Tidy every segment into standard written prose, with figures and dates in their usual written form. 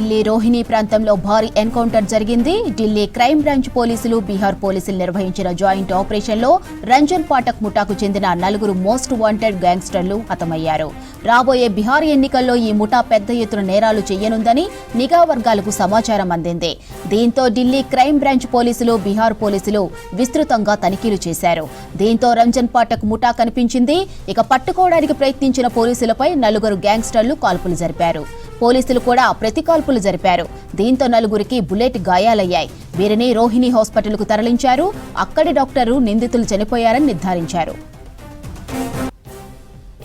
ఢిల్లీ రోహిణి ప్రాంతంలో భారీ ఎన్కౌంటర్ జరిగింది. ఢిల్లీ క్రైమ్ బ్రాంచ్ పోలీసులు, బీహార్ పోలీసులు నిర్వహించిన జాయింట్ ఆపరేషన్లో రంజన్ పాఠక్ ముఠాకు చెందిన 4 మోస్ట్ వాంటెడ్ గ్యాంగ్స్టర్లు హతమయ్యారు. రాబోయే బీహార్ ఎన్నికల్లో ఈ ముఠా పెద్ద ఎత్తున నేరాలు చేయనుందని నిఘా వర్గాలకు సమాచారం అందింది. దీంతో ఢిల్లీ క్రైమ్ బ్రాంచ్ పోలీసులు, బీహార్ పోలీసులు విస్తృతంగా తనిఖీలు చేశారు. దీంతో రంజన్ పాఠక్ ముఠా కనిపించింది. ఇక పట్టుకోవడానికి ప్రయత్నించిన పోలీసులపై 4 గ్యాంగ్స్టర్లు కాల్పులు జరిపారు. పోలీసులు కూడా ప్రతికాల్పులు జరిపారు. దీంతో 4కి బుల్లెట్ గాయాలయ్యాయి. వీరిని రోహిణి హాస్పిటల్కు తరలించారు. అక్కడి డాక్టరు నిందితులు చనిపోయారని నిర్ధారించారు.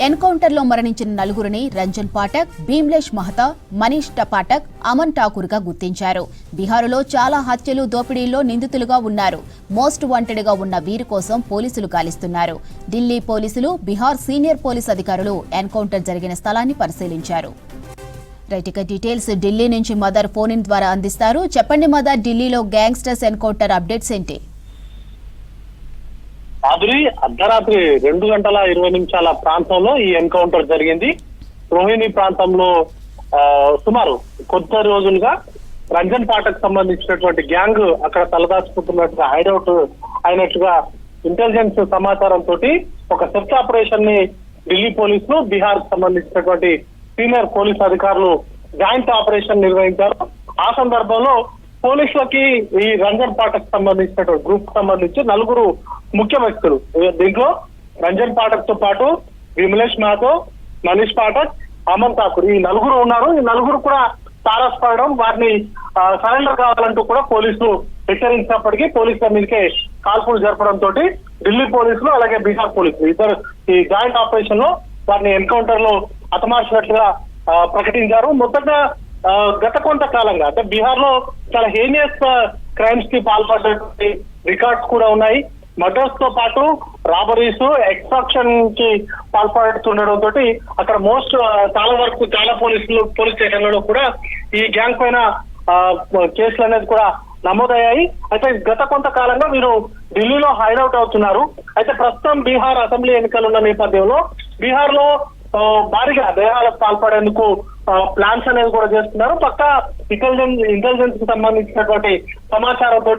ఎన్కౌంటర్లో మరణించిన 4ని రంజన్ పాఠక్, భీమ్లేష్ మహతా, మనీష్ పాఠక్, అమన్ ఠాకూర్గా గుర్తించారు. బీహారులో చాలా హత్యలు, దోపిడీల్లో నిందితులుగా ఉన్నారు. మోస్ట్ వాంటెడ్గా ఉన్న వీరి కోసం పోలీసులు గాలిస్తున్నారు. ఢిల్లీ పోలీసులు, బీహార్ సీనియర్ పోలీస్ అధికారులు ఎన్కౌంటర్ జరిగిన స్థలాన్ని పరిశీలించారు. రైట్, ఇక డీటెయిల్స్ ఢిల్లీ నుంచి మదర్ ఫోన్ ఇన్ ద్వారా అందిస్తారు. చెప్పండి మదర్, ఢిల్లీలో గ్యాంగ్స్టర్స్ ఎన్కౌంటర్ అప్డేట్స్ ఏంటి? అర్ధరాత్రి 2:20 ప్రాంతంలో ఈ ఎన్కౌంటర్ జరిగింది. రోహిణి ప్రాంతంలో సుమారు కొద్ది రోజులుగా రంజన్ పాఠక్ సంబంధించినటువంటి గ్యాంగ్ అక్కడ తలదాచుకుంటున్నట్టుగా హైడౌట్ అయినట్టుగా ఇంటెలిజెన్స్ సమాచారంతో ఒక సెర్చ్ ఆపరేషన్ ని ఢిల్లీ పోలీసులు, బీహార్ సంబంధించినటువంటి సీనియర్ పోలీస్ అధికారులు జాయింట్ ఆపరేషన్ నిర్వహించారు. ఆ సందర్భంలో పోలీసులకి ఈ రంజన్ పాఠక్ సంబంధించినటువంటి గ్రూప్ సంబంధించి 4 ముఖ్య వ్యక్తులు, దీంట్లో రంజన్ పాఠక్ తో పాటు విమలేష్ మాతో, మనీష్ పాఠక్, అమన్ ఠాకూర్, ఈ 4 ఉన్నారు. ఈ 4 కూడా తారసపడడం, వారిని సరెండర్ కావాలంటూ కూడా పోలీసులు హెచ్చరించినప్పటికీ పోలీసుల మీదకే కాల్పులు జరపడంతో ఢిల్లీ పోలీసులు అలాగే బీహార్ పోలీసులు ఇద్దరు ఈ జాయింట్ ఆపరేషన్ లో వారిని ఎన్కౌంటర్ లో హతమార్చినట్లుగా ప్రకటించారు. మొత్తంగా గత కొంతకాలంగా అంటే బీహార్ లో చాలా హేనియస్ క్రైమ్స్ కి పాల్పడ్డటువంటి రికార్డ్స్ కూడా ఉన్నాయి. మర్డర్స్ తో పాటు రాబరీస్, ఎక్స్ట్రాక్షన్ కి పాల్పడుతుండడంతో అక్కడ చాలా వరకు చాలా పోలీస్ స్టేషన్లలో కూడా ఈ గ్యాంగ్ పైన కేసులు అనేది కూడా నమోదయ్యాయి. అయితే గత కొంతకాలంగా వీరు ఢిల్లీలో హైడౌట్ అవుతున్నారు. అయితే ప్రస్తుతం బీహార్ అసెంబ్లీ ఎన్నికలు ఉన్న నేపథ్యంలో బీహార్ లో భారీగా నేరాలకు పాల్పడేందుకు ప్లాన్స్ అనేది కూడా చేస్తున్నారు. పక్క ఇంటెలిజెన్స్ కి సంబంధించినటువంటి సమాచారంతో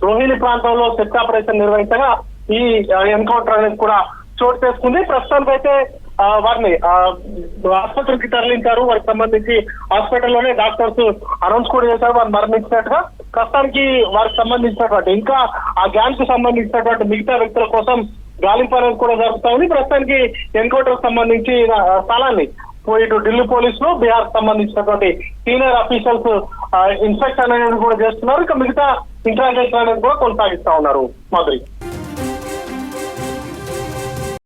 రోహిణి ప్రాంతంలో సెర్చ్ ఆపరేషన్ నిర్వహించగా ఈ ఎన్కౌంటర్ అనేది కూడా చోటు చేసుకుంది. ప్రస్తుతానికైతే వారిని ఆసుపత్రికి తరలించారు. వారికి సంబంధించి హాస్పిటల్లోనే డాక్టర్స్ అనౌన్స్ కూడా చేశారు వారు మరణించినట్టుగా. ప్రస్తుతానికి వారికి సంబంధించినటువంటి ఇంకా ఆ గ్యాంగ్ కు సంబంధించినటువంటి మిగతా వ్యక్తుల కోసం గాలింపు అనేది కూడా జరుగుతా ఉంది. ప్రస్తుతానికి ఎన్కౌంటర్ సంబంధించి స్థలాన్ని ఇటు ఢిల్లీ పోలీసులు, బీహార్ సంబంధించినటువంటి సీనియర్ అఫీషియల్స్ ఇన్స్పెక్షన్ అనేది కూడా చేస్తున్నారు. ఇక మిగతా ఇంట్రాగేషన్ అనేది కూడా కొనసాగిస్తా ఉన్నారు. మాధురి.